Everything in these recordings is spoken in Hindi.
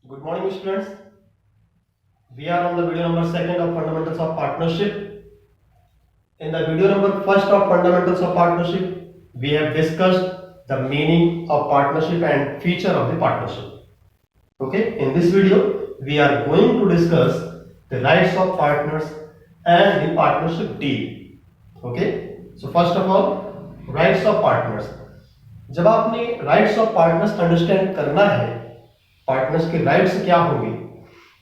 Good morning, students. We are on the video number second of fundamentals of partnership. In the video number first of fundamentals of partnership, we have discussed the meaning of partnership and feature of the partnership. Okay, in this video, we are going to discuss the rights of partners and the partnership deal. Okay, so first of all, rights of partners. जब आपने राइट्स ऑफ पार्टनर्स अंडरस्टैंड करना है, पार्टनर्स के राइट्स क्या होंगे,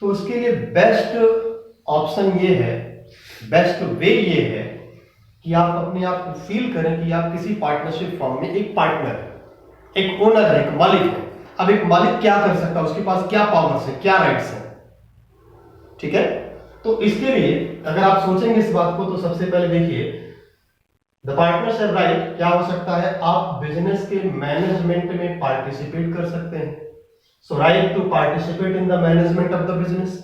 तो उसके लिए बेस्ट ऑप्शन ये है, बेस्ट वे ये है कि आप अपने आप को फील करें कि आप किसी पार्टनरशिप फॉर्म में एक पार्टनर है, एक ओनर है, एक मालिक है। अब एक मालिक क्या कर सकता है, उसके पास क्या पावर्स है, क्या राइट्स है, ठीक है। तो इसके लिए अगर आप सोचेंगे इस बात को, तो सबसे पहले देखिए द पार्टनर्स हैव राइट क्या हो सकता है, आप बिजनेस के मैनेजमेंट में पार्टिसिपेट कर सकते हैं। So right to participate in the management of the business,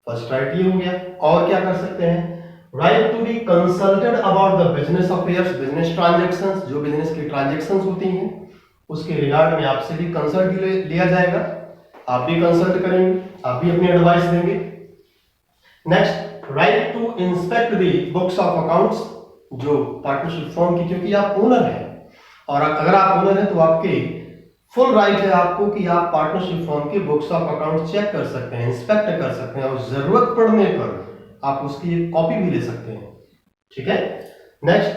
first right ये हो गया। और क्या कर सकते हैं, right to be consulted about the business affairs, business transactions, जो बिजनेस की ट्रांजैक्शंस होती हैं उसके रिगार्ड में आपसे भी कंसल्ट लिया जाएगा, आप भी कंसल्ट करेंगे, आप भी अपनी एडवाइस देंगे। Next, right to inspect the books of accounts, जो पार्टनरशिप फॉर्म की, क्योंकि आप ओनर हैं और अगर आप ओनर हैं तो आपके फुल राइट है आपको कि आप पार्टनरशिप फॉर्म के बुक्स ऑफ अकाउंट चेक कर सकते हैं, इंस्पेक्ट कर सकते हैं और जरूरत पड़ने पर आप उसकी एक कॉपी भी ले सकते हैं, ठीक है। Next,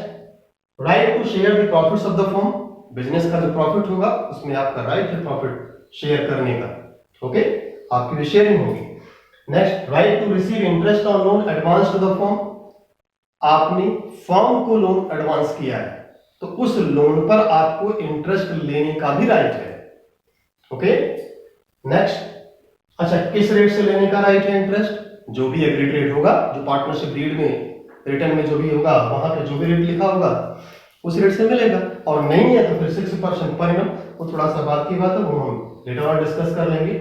right to share the profits of the firm, business का जो प्रॉफिट होगा उसमें आपका राइट है प्रॉफिट शेयर करने का, ओके, आपकी भी शेयरिंग होगी। Next, right to receive interest on loan advance to the firm, आपने फॉर्म को लोन एडवांस किया है तो उस लोन पर आपको इंटरेस्ट लेने का भी राइट है, ओके। नेक्स्ट, अच्छा किस रेट से लेने का राइट है इंटरेस्ट, जो भी एग्रीड रेट होगा, जो पार्टनरशिप डीड में रिटर्न में जो भी होगा वहां पे जो भी रेट लिखा होगा उस रेट से मिलेगा, और नहीं है तो फिर 6% पर एनम, वो थोड़ा सा बात की बात है, वो हम लेटर ऑन डिस्कस कर लेंगे।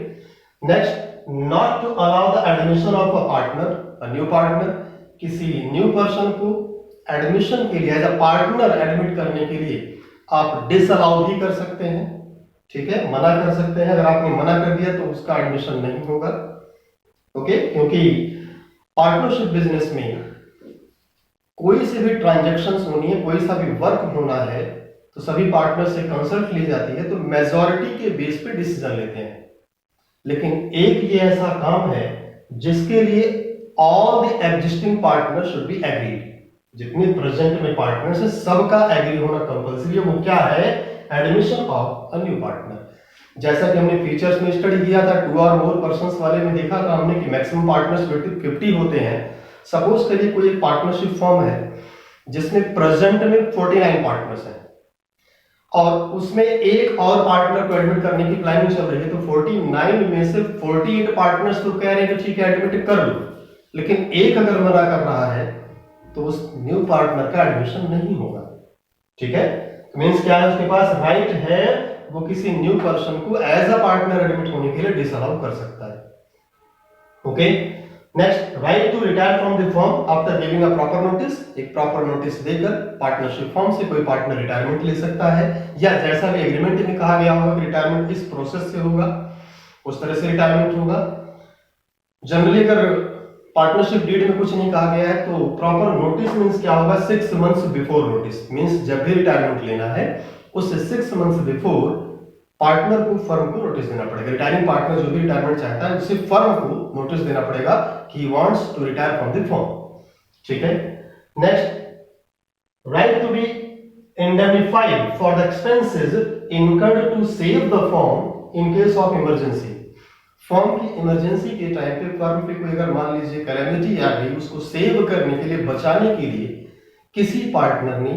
Next, not to allow the admission of a partner, a new partner, किसी न्यू पर्सन को एडमिशन के लिए एज अ पार्टनर एडमिट करने के लिए आप डिसअलाउ भी कर सकते हैं, ठीक है, मना कर सकते हैं। अगर आपने मना कर दिया तो उसका एडमिशन नहीं होगा, ओके, क्योंकि पार्टनरशिप बिजनेस में कोई से भी ट्रांजैक्शंस होनी है, कोई सा भी वर्क होना है तो सभी पार्टनर से कंसल्ट ली जाती है, तो मेजॉरिटी के बेस पे डिसीजन लेते हैं। लेकिन एक ये ऐसा काम है जिसके लिए all the existing partner should be agreed, जितने प्रेजेंट में पार्टनर्स है सबका एग्री होना कंपलसरी है। वो क्या है, admission of a new partner. जैसा कि हमने फीचर्स में स्टडी किया था, 2 और मोर पर्संस वाले में देखा था हमने कि मैक्सिमम पार्टनर्स 50 होते हैं। सपोज करिए कोई एक पार्टनरशिप फॉर्म है जिसमें प्रेजेंट में 49 पार्टनर्स हैं और उसमें एक और पार्टनर को एडमिट करने की प्लानिंग चल रही है, तो 49 में से 48 पार्टनर्स तो कह रहे हैं कि ठीक है एडमिट कर लो, लेकिन एक अगर मना कर रहा है तो उस न्यू पार्टनर का एडमिशन नहीं होगा, ठीक है। मींस क्या है, उसके पास राइट है, वो किसी न्यू पर्सन को एज अ पार्टनर एडमिट होने के लिए डिसअलाउ कर सकता है, okay. Next, right to retire from the firm after giving a proper notice, एक प्रॉपर नोटिस देकर पार्टनरशिप फर्म से कोई पार्टनर रिटायरमेंट ले सकता है, या जैसा भी एग्रीमेंट में कहा गया होगा कि रिटायरमेंट इस प्रोसेस से होगा उस तरह से रिटायरमेंट होगा। जनरली अगर पार्टनरशिप डीड में कुछ नहीं कहा गया है तो प्रॉपर नोटिस मींस क्या होगा, 6 मंथ्स बिफोर नोटिस, मींस जब भी रिटायरमेंट लेना है उससे 6 मंथ्स बिफोर पार्टनर को फर्म को नोटिस देना पड़ेगा। रिटायरिंग पार्टनर जो भी रिटायरमेंट चाहता है उसे फर्म को नोटिस देना पड़ेगा कि he wants to retire from the firm, ठीक है। Next, right to be indemnified for the expenses incurred to save the firm in case of emergency, firm की इमरजेंसी के टाइम पे फर्म पे कोई अगर मान लीजिए कैलेमिटी आ गई, उसको सेव करने के लिए, बचाने के लिए किसी पार्टनर ने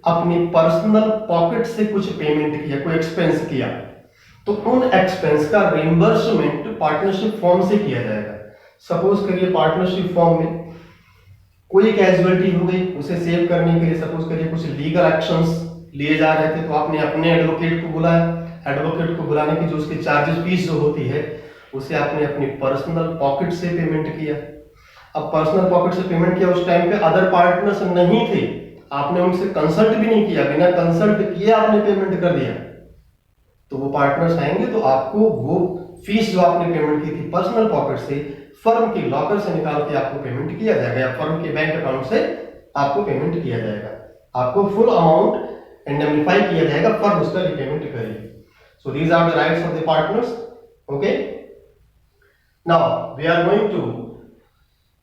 अपनी पर्सनल पॉकेट से कुछ पेमेंट किया, कोई एक्सपेंस किया, तो उन एक्सपेंस का रिइंबर्समेंट पार्टनरशिप फॉर्म से किया जाएगा। सपोज करिए पार्टनरशिप फॉर्म में कोई कैजुअलिटी हो गई, उसे सेव करने के लिए सपोज करिए कुछ लीगल एक्शंस लिए जा रहे थे, तो आपने अपने एडवोकेट को बुलाया, एडवोकेट को बुलाने की जो उसकी चार्जेस फीस जो होती है उसे आपने अपनी पर्सनल पॉकेट से पेमेंट किया। अब पर्सनल पॉकेट से पेमेंट किया, उस टाइम पे अदर पार्टनर्स नहीं थे, आपने उनसे कंसल्ट भी नहीं किया, बिना कंसल्ट किए आपने पेमेंट कर दिया, तो वो पार्टनर्स आएंगे तो आपको वो फीस जो आपने पेमेंट की थी पर्सनल पॉकेट से, फर्म के लॉकर से निकाल के आपको पेमेंट किया जाएगा, या फर्म के बैंक अकाउंट से आपको पेमेंट किया जाएगा। आपको फुल अमाउंट इंडेमनिफाई किया जाएगा, फर्म उसका रिपेमेंट करेगी। So these are the rights of the partners. Okay, now we are going to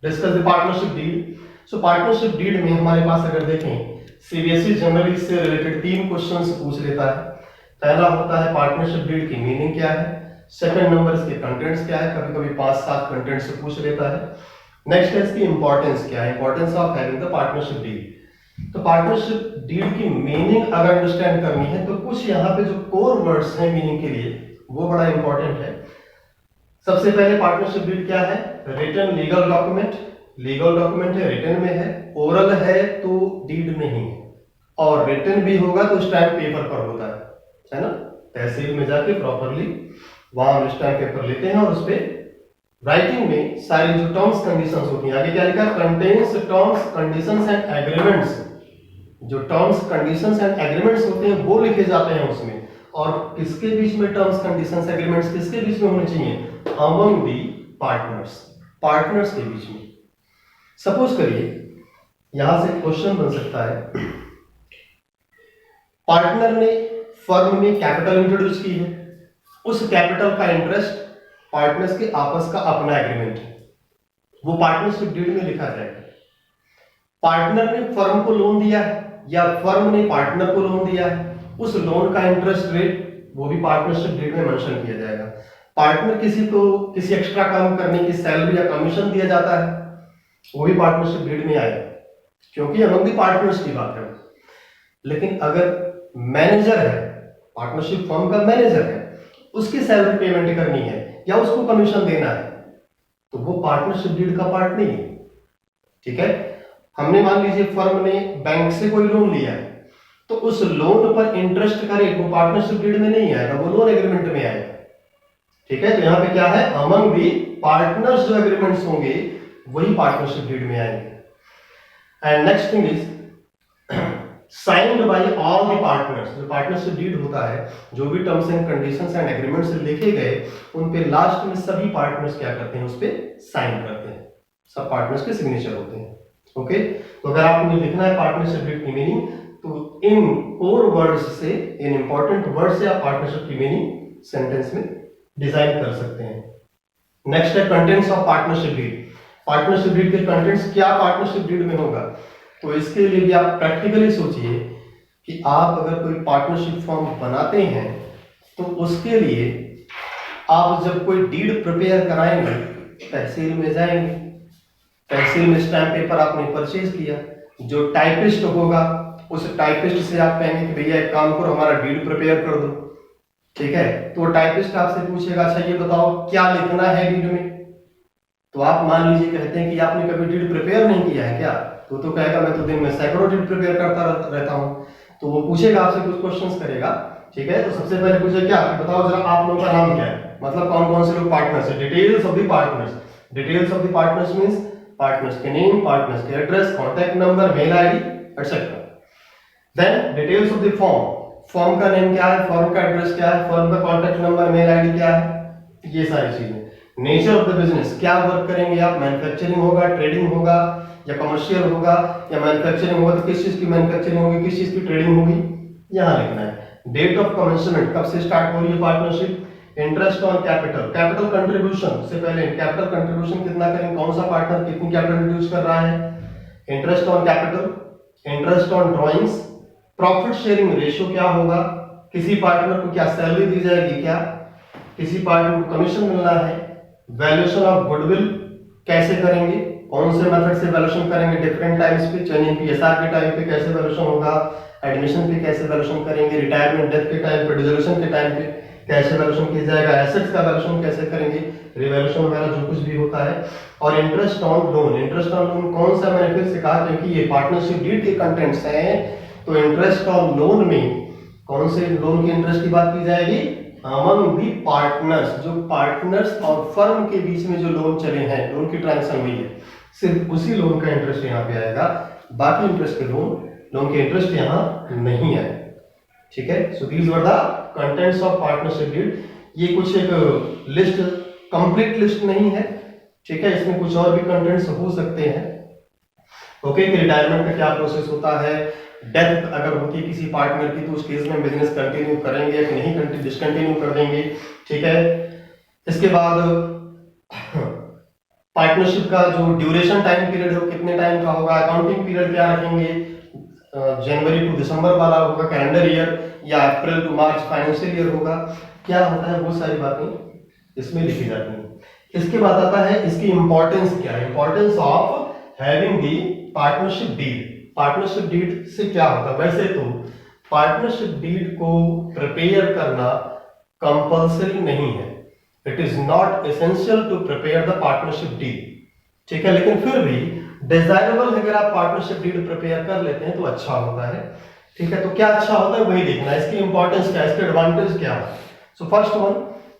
discuss the partnership deed. So partnership deed में हमारे पास अगर देखें, सीबीएसई जनरली इससे रिलेटेड 3 क्वेश्चंस पूछ लेता है। पहला होता है पार्टनरशिप डीड की मीनिंग क्या है, सेकंड नंबर इसके कंटेंट्स क्या है, कभी कभी 5-7 कंटेंट से पूछ लेता है। नेक्स्ट है इसकी इंपॉर्टेंस क्या है, importance of having the partnership deed. तो पार्टनरशिप डीड की मीनिंग अगर अंडरस्टैंड करनी है तो कुछ यहाँ पे जो कोर वर्ड्स हैं मीनिंग के लिए वो बड़ा इंपॉर्टेंट है। सबसे पहले पार्टनरशिप डीड क्या है, written legal document, legal document है, रिटन में है, ओरल है तो डीड नहीं है, और रिटन भी होगा तो स्टैम्प पेपर पर होता है ना, तहसील में जाके प्रॉपरली वहां हम स्टैम्प पेपर लेते हैं और उस पर राइटिंग में सारी जो टर्म्स कंडीशंस होती हैं, आगे क्या लिखा, contains terms conditions and agreements, जो टर्म्स कंडीशंस एंड एग्रीमेंट्स होते हैं वो लिखे जाते हैं उसमें। और किसके बीच में टर्म्स कंडीशंस एग्रीमेंट्स किसके बीच में होने चाहिए, अमंग दी पार्टनर्स, पार्टनर्स के बीच में। सपोज करिए यहां से क्वेश्चन बन सकता है, पार्टनर ने फर्म में कैपिटल इंट्रोड्यूस की है, उस कैपिटल का इंटरेस्ट पार्टनर्स के आपस का अपना एग्रीमेंट है, वो पार्टनरशिप डीड में लिखा जाएगा। पार्टनर ने फर्म को लोन दिया है या फर्म ने पार्टनर को लोन दिया है, उस लोन का इंटरेस्ट रेट वो भी पार्टनरशिप डीड में मेंशन किया जाएगा। पार्टनर किसी को किसी एक्स्ट्रा काम करने की सैलरी या कमीशन दिया जाता है, वो भी पार्टनरशिप डीड में आएगा, क्योंकि अमंग दी पार्टनर्स की बात है। लेकिन अगर मैनेजर है, पार्टनरशिप फर्म का मैनेजर है, उसकी सैलरी पेमेंट करनी है या उसको कमीशन देना है, तो वो पार्टनरशिप डीड का पार्ट नहीं है। ठीक है, हमने मान लीजिए फर्म ने बैंक से कोई लोन लिया है, तो उस लोन पर इंटरेस्ट का रेट वो पार्टनरशिप डीड में नहीं आएगा, वो लोन एग्रीमेंट में आएगा। ठीक है, तो यहां पे क्या है, अमंग दी पार्टनर्स जो एग्रीमेंट्स होंगे वही पार्टनरशिप डीड में आएंगे। And next thing is signed by all the partners. जो पार्टनरशिप डीड होता है, जो भी terms and conditions and agreements लिखे गए उन पे लास्ट में सभी पार्टनर्स क्या करते हैं, उस पे साइन करते हैं, सब पार्टनर्स के सिग्नेचर होते हैं। ओके, तो अगर आपको लिखना है पार्टनरशिप डीड की मीनिंग, तो इन कोर वर्ड्स से, इन इंपॉर्टेंट वर्ड से आप पार्टनरशिप की मीनिंग सेंटेंस में डिजाइन कर सकते हैं। नेक्स्ट है contents of partnership deed. Partnership deed के कंटेंट्स क्या पार्टनरशिप डीड में होगा, तो इसके लिए भी आप प्रैक्टिकली सोचिए कि आप अगर कोई पार्टनरशिप फॉर्म बनाते हैं तो उसके लिए आप जब कोई डीड प्रिपेयर कराएंगे, तहसील में जाएंगे, तहसील में स्टैम्प पेपर आपने परचेज किया, जो टाइपिस्ट होगा उस टाइपिस्ट से आप कहेंगे कि भैया एक काम करो हमारा डीड प्रिपेयर कर दो। ठीक है, तो टाइपिस्ट आपसे पूछेगा अच्छा ये बताओ क्या लिखना है डीड में, तो आप मान लीजिए कहते हैं कि आपने कभी डीड प्रिपेयर नहीं किया है क्या, तो कहेगा मैं तो दिन में सैकड़ों डीड प्रिपेयर करता रहता हूं। तो वो पूछेगा आपसे, कुछ क्वेश्चंस करेगा। ठीक है, तो सबसे पहले पूछे क्या, बताओ जरा आप लोगों का नाम क्या है, मतलब कौन कौन से लोग पार्टनर्स है, details of the partners. Details of the partners means partners के नेम, पार्टनर्स के address, contact number, mail ID etcetera. Then details of the firm, firm का नेम क्या है, फर्म का एड्रेस क्या है, फर्म का कॉन्टैक्ट नंबर, मेल आईडी क्या है, ये सारी चीजें। नेचर ऑफ द बिजनेस, क्या वर्क करेंगे आप, मैन्युफैक्चरिंग होगा, ट्रेडिंग होगा या कमर्शियल होगा, या मैन्युफैक्चरिंग होगा तो किस चीज की मैन्युफैक्चरिंग होगी, किस चीज की ट्रेडिंग होगी, यहां लिखना है। डेट ऑफ कमेंसमेंट, कब से स्टार्ट हो रही है partnership. Interest on capital, capital contribution से पहले कैपिटल कंट्रीब्यूशन कितना करेंगे, कौन सा पार्टनर कितनी कैपिटल इंट्रोड्यूस कर रहा है। Interest on capital, interest on drawings, profit sharing ratio क्या होगा, किसी पार्टनर को क्या सैलरी दी जाएगी, क्या किसी पार्टनर को कमीशन मिलना है। वैल्यूएशन ऑफ गुडविल कैसे करेंगे, कौन से मेथड से वैल्यूएशन करेंगे, डिफरेंट टाइम्स पे, चेंज इन पीएसआर के टाइम पे कैसे वैल्यूएशन होगा, एडमिशन पे कैसे वैल्यूएशन करेंगे, रिटायरमेंट डेथ के टाइम पे, डिसोल्यूशन के टाइम पे कैसे वैल्यूएशन किया जाएगा, एसेट्स का वैल्यूएशन कैसे करेंगे, रिवैल्यूएशन वगैरह जो कुछ भी होता है। और interest on loan, interest on loan कौन सा, मैंने फिर से कहा क्योंकि ये पार्टनरशिप डीड के कंटेंट्स हैं, तो इंटरेस्ट ऑन लोन में कौन से लोन की इंटरेस्ट की बात की जाएगी, अमंग दी पार्टनर्स, जो पार्टनर्स और फर्म के बीच में जो लोन चले हैं, लोन की ट्रांजैक्शन हुई है, सिर्फ उसी लोन का इंटरेस्ट यहाँ पे आएगा, बाकी इंटरेस्ट के लोन के इंटरेस्ट यहाँ नहीं आए। ठीक है, so these were the contents of partnership deed. ये कुछ एक लिस्ट, कंप्लीट लिस्ट नहीं है, ठीक है, इसमें कुछ और भी कंटेंट्स हो सकते हैं। ओके, कि रिटायरमेंट का क्या प्रोसेस होता है, डेथ अगर होती है किसी पार्टनर की तो उस केस में बिजनेस कंटिन्यू करेंगे या नहीं डिसकंटिन्यू कर देंगे, ठीक है। इसके बाद पार्टनरशिप का जो ड्यूरेशन टाइम पीरियड है वो कितने टाइम का होगा, अकाउंटिंग पीरियड क्या रखेंगे, जनवरी टू दिसंबर वाला होगा कैलेंडर ईयर या अप्रैल टू मार्च फाइनेंशियल ईयर होगा, क्या होता है, वो सारी बातें इसमें लिखी जाती हैं। इसके बाद आता है इसकी इंपॉर्टेंस क्या है, importance of having the partnership deed. Partnership deed से क्या होता है, वैसे तो पार्टनरशिप डीड को प्रिपेयर करना कंपल्सरी नहीं है, it is not essential to prepare the partnership deed, ठीक है, लेकिन फिर भी डिजायरेबल है, अगर आप पार्टनरशिप डीड प्रिपेयर कर लेते हैं तो अच्छा होता है, ठीक है। तो क्या अच्छा होता है वही देखना है, इसकी इंपॉर्टेंस क्या है, इसके एडवांटेज क्या है। सो फर्स्ट वन,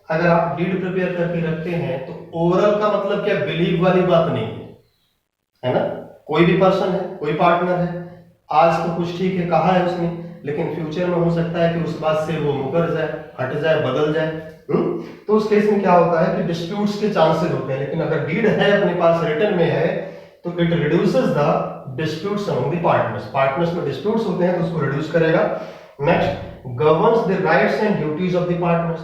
अगर आप डीड प्रिपेयर करके रखते हैं तो ओवरऑल का मतलब क्या, बिलीव वाली बात नहीं है ना। कोई भी पर्सन है, कोई पार्टनर है, आज तो कुछ ठीक है कहा है उसने, लेकिन फ्यूचर में हो सकता है कि उस बात से वो मुकर जाए, हट जाए, बदल जाए। तो उस केस में क्या होता है कि डिस्प्यूट्स के चांसेस होते हैं, लेकिन अगर डीड है अपने पास रिटन में है तो it reduces the disputes among the partners. Partners में डिस्प्यूट्स होते हैं तो उसको रिड्यूस करेगा। Next, governs the rights and duties of the partners.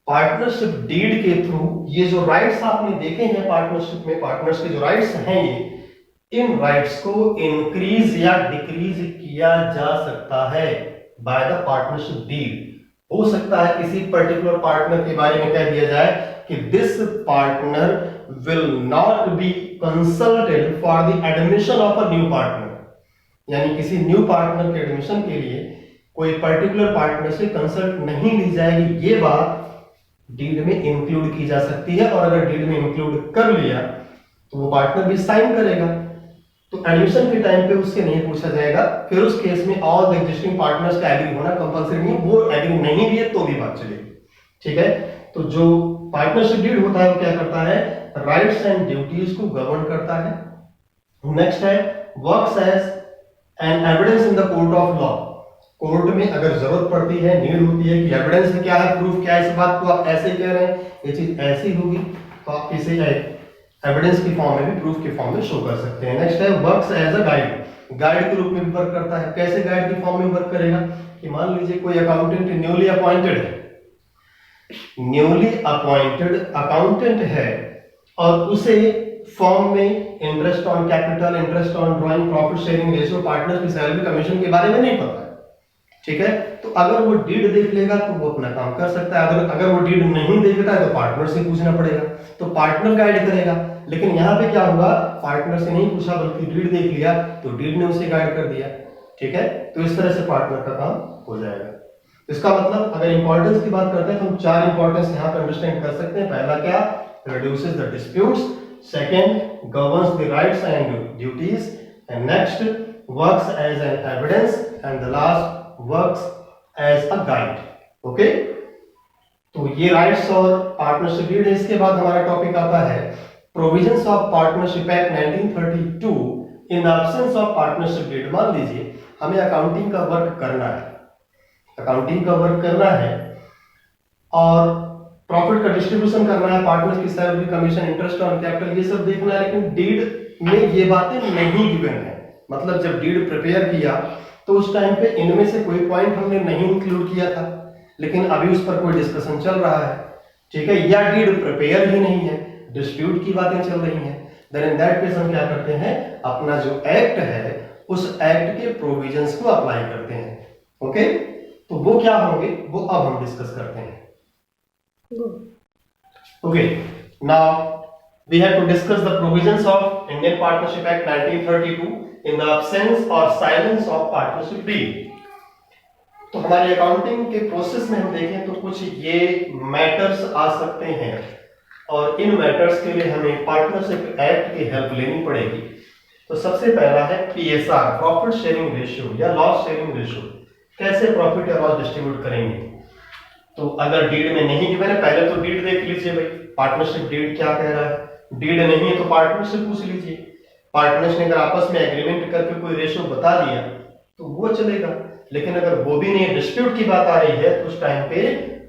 Partnership deed के थ्रू ये जो राइट्स आपने देखे हैं पार्टनरशिप में, पार्टनर्स के जो राइट्स हैं, ये इन राइट्स को इंक्रीज या डिक्रीज किया जा सकता है बाय द पार्टनरशिप डीड। हो सकता है किसी पर्टिकुलर पार्टनर के बारे में कह दिया जाए कि this partner will not be consulted for the admission of a new partner, यानी किसी न्यू पार्टनर के एडमिशन के लिए कोई पर्टिकुलर पार्टनर से कंसल्ट नहीं ली जाएगी, ये बात डीड में इंक्लूड की जा सकती है। और अगर डीड में इंक्लूड कर लिया तो वो पार्टनर भी साइन करेगा, तो एडमिशन के टाइम पे उससे नहीं पूछा जाएगा, फिर उस केस में ऑल द एग्जिस्टिंग पार्टनर्स का एग्री होना कंपलसरी नहीं, वो एग्री नहीं भी है तो भी बात चलेगी, ठीक है। तो जो पार्टनरशिप डीड होता है वो क्या करता है, राइट्स एंड ड्यूटीज को गवर्न करता है। नेक्स्ट है works as an evidence in the court of law. Court में अगर जरूरत पड़ती है, नीड होती है कि एविडेंस क्या है, प्रूफ क्या है, इस बात को आप ऐसे कह रहे हैं, ये चीज ऐसी होगी, तो आप इसे एविडेंस के फॉर्म में भी, प्रूफ के फॉर्म में शो कर सकते हैं। नेक्स्ट है works as a guide. Guide के रूप में भी वर्क करता है। कैसे गाइड के फॉर्म में वर्क करेगा कि मान लीजिए कोई अकाउंटेंट न्यूली अपॉइंटेड है, न्यूली अपॉइंटेड अकाउंटेंट है और उसे फॉर्म में interest on capital, interest on drawing, profit sharing ratio, partners की सैलरी, कमीशन के बारे में नहीं पता है, ठीक है। तो अगर वो डीड देख लेगा तो वो अपना काम कर सकता है, अगर वो डीड नहीं देखता है तो पार्टनर से पूछना पड़ेगा, तो पार्टनर गाइड करेगा। लेकिन यहाँ पे क्या होगा, पार्टनर से नहीं पूछा बल्कि डीड देख लिया तो डीड ने उसे गाइड कर दिया, ठीक है। तो इस तरह से पार्टनर का काम हो जाएगा। इसका मतलब अगर इंपॉर्टेंस की बात करते हैं तो हम चार इंपॉर्टेंस यहाँ पे अंडरस्टैंड कर सकते हैं। पहला क्या, reduces the disputes, second governs the rights and duties, and next works as an evidence, and the last works as a guide. Okay, तो ये राइट्स और पार्टनरशिप डीड है। इसके बाद हमारा टॉपिक आता है provisions of partnership act 1932 in the absence of partnership deed. मान लीजिए हमें अकाउंटिंग का वर्क करना है, अकाउंटिंग का वर्क करना है और प्रॉफिट का डिस्ट्रीब्यूशन करना है, पार्टनर की salary, commission, interest on capital, ये सब देखना है, लेकिन डीड में ये बातें नहीं गिवन है। मतलब जब डीड प्रिपेयर किया तो उस टाइम पे इनमें से कोई पॉइंट हमने नहीं इंक्लूड किया था, लेकिन अभी उस पर कोई डिस्कशन चल रहा है, ठीक है, या डीड प्रिपेयर ही नहीं है, डिस्प्यूट की बातें चल रही हैं, देन इन दैट केस हम क्या करते हैं, अपना जो एक्ट है उस एक्ट के प्रोविजंस को अप्लाई करते हैं। ओके, तो वो क्या होंगे वो अब हम डिस्कस करते हैं। Okay, now we have to discuss the provisions of Indian Partnership Act 1932 in the absence or silence of partnership deed। तो हमारे अकाउंटिंग के प्रोसेस में हम देखें तो कुछ ये मैटर्स आ सकते हैं और इन मैटर्स के लिए हमें पार्टनरशिप एक्ट की हेल्प लेनी पड़ेगी। तो सबसे पहला है PSR, प्रॉफिट शेयरिंग रेशियो या लॉस शेयरिंग रेशियो। कैसे प्रॉफिट या लॉस डिस्ट्रीब्यूट करेंगे, तो अगर डीड में नहीं गिवन है, पहले तो डीड देख लीजिए भाई, पार्टनरशिप डीड क्या कह रहा है। डीड नहीं है तो पार्टनर से पूछ लीजिए, पार्टनर्स ने अगर आपस में एग्रीमेंट करके कोई रेशियो बता दिया तो वो चलेगा, लेकिन अगर वो भी नहीं, डिस्प्यूट की बात आ रही है तो उस टाइम पे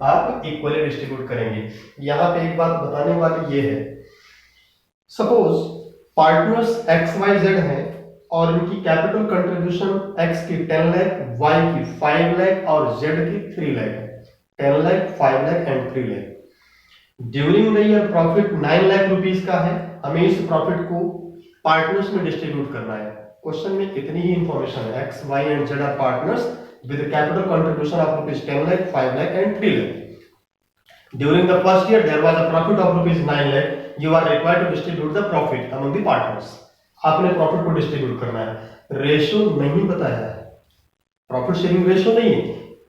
आप इक्वली डिस्ट्रीब्यूट करेंगे। यहाँ पे एक बात बताने वाली ये है, suppose partners X Y Z हैं और इनकी कैपिटल कंट्रीब्यूशन एक्स की 10 लाख, वाई की 5 लाख और जेड की 3 लाख है। 10 lakh, 5 lakh and 3 lakh. During the year profit 9 lakh rupees का है। हमें इस प्रॉफिट को पार्टनर्स में डिस्ट्रीब्यूट करना है। क्वेश्चन में इतनी ही इंफॉर्मेशन है, X Y and Z are partners with capital contribution of rupees 10 lakh, 5 lakh and 3 lakh. During the first year, there was a profit of rupees 9 lakh. You are required to distribute the profit among the partners. आपने प्रॉफिट को डिस्ट्रीब्यूट करना है। रेशो नहीं बताया है, प्रॉफिट शेयरिंग रेशो नहीं है।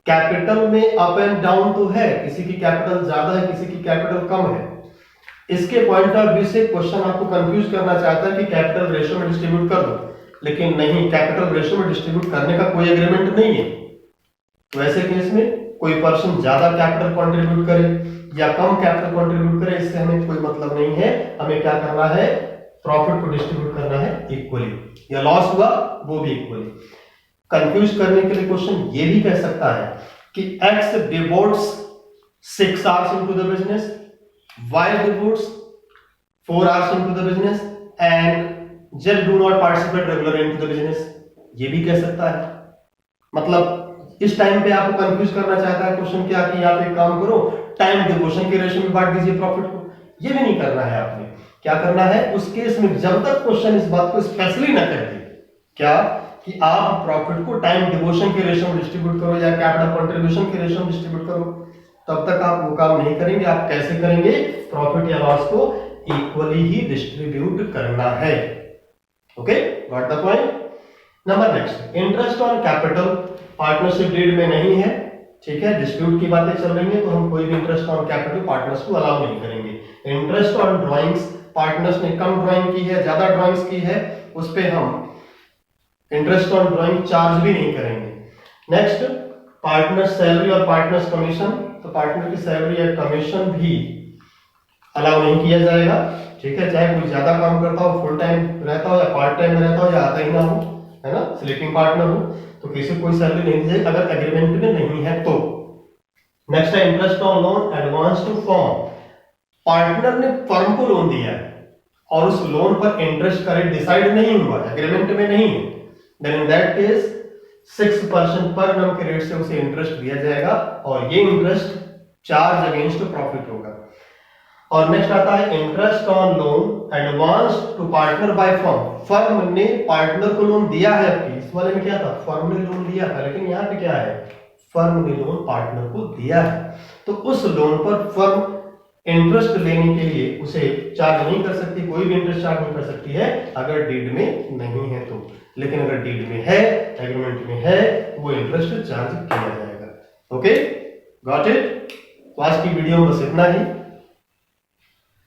कैपिटल में अप एंड डाउन तो है, किसी की कैपिटल ज्यादा है, किसी की कैपिटल कम है। इसके पॉइंट ऑफ व्यू से क्वेश्चन आपको कंफ्यूज करना चाहता है कि कैपिटल रेशो में डिस्ट्रीब्यूट कर दो, लेकिन नहीं, कैपिटल रेशो में डिस्ट्रीब्यूट करने का कोई एग्रीमेंट नहीं है। तो ऐसे केस में कोई पर्सन ज्यादा कैपिटल कंट्रीब्यूट करे या कम कैपिटल कंट्रीब्यूट करे, इससे हमें कोई मतलब नहीं है। हमें क्या करना है, प्रॉफिट को डिस्ट्रीब्यूट करना है इक्वली, या लॉस हुआ वो भी इक्वली। कंफ्यूज करने के लिए क्वेश्चन ये भी कह सकता है कि X devotes 6 hours into the business, Y devotes 4 hours into the business and Z do not participate regularly into the business, ये भी कह सकता है। मतलब इस टाइम पे आपको कंफ्यूज करना चाहता है क्वेश्चन क्या कि आप एक काम करो, टाइम डिवोशन के रेशियो में बांट दीजिए प्रॉफिट को। ये भी नहीं करना है आपने। क्या करना है उस केस में, जब तक क्वेश्चन इस बात को स्पेशली ना कर दे क्या कि आप प्रॉफिट को टाइम डिवोशन के रेशियो में डिस्ट्रीब्यूट करो या कैपिटल कंट्रीब्यूशन के रेशियो में डिस्ट्रीब्यूट करो, तब तक आप वो काम नहीं करेंगे। आप कैसे करेंगे, प्रॉफिट या लॉस को इक्वली ही डिस्ट्रीब्यूट करना है। Okay, got the point. Number next, interest on capital partnership deed में नहीं है, ठीक है। डिस्प्यूट की बातें चल रही है तो हम कोई भी इंटरेस्ट ऑन कैपिटल पार्टनर्स को अलाउ नहीं करेंगे। इंटरेस्ट ऑन ड्राइंग्स, पार्टनर्स ने कम ड्राइंग की है, ज्यादा ड्राइंग्स की है, उस पे हम इंटरेस्ट ऑन ड्राइंग चार्ज भी नहीं करेंगे। नेक्स्ट, पार्टनर सैलरी और पार्टनर्स कमीशन, तो पार्टनर की सैलरी या कमीशन भी अलाउ नहीं किया जाएगा, ठीक है। चाहे कोई ज्यादा काम करता हो, फुल टाइम रहता हो या पार्ट टाइम में रहता हो या आता ही ना हो, है ना, स्लीपिंग पार्टनर हो, तो किसी कोई सैलरी नहीं दी जाएगी अगर एग्रीमेंट में नहीं है तो। नेक्स्ट है interest on loan advance to firm, partner ने फर्म को लोन दिया है और उस लोन पर इंटरेस्ट का रेट डिसाइड नहीं हुआ, एग्रीमेंट में नहीं है, then in that case 6% per annum के रेट से उसे इंटरेस्ट दिया जाएगा और ये इंटरेस्ट चार्ज अगेंस्ट प्रॉफिट होगा। और नेक्स्ट आता है interest on loan advance to partner by firm, firm ने पार्टनर को लोन दिया है। आपकी इस वाले में क्या था, फर्म ने लोन दिया था, लेकिन यहाँ पे क्या है, फर्म ने लोन पार्टनर को दिया है, तो उस लोन पर फर्म इंटरेस्ट लेने के लिए उसे चार्ज नहीं कर सकती, कोई भी इंटरेस्ट चार्ज नहीं कर सकती है अगर डीड में नहीं है तो। लेकिन अगर डीड में है, एग्रीमेंट में है, वो इंटरेस्ट चार्ज किया जाएगा। Okay, got it. तो आज की वीडियो में बस इतना ही।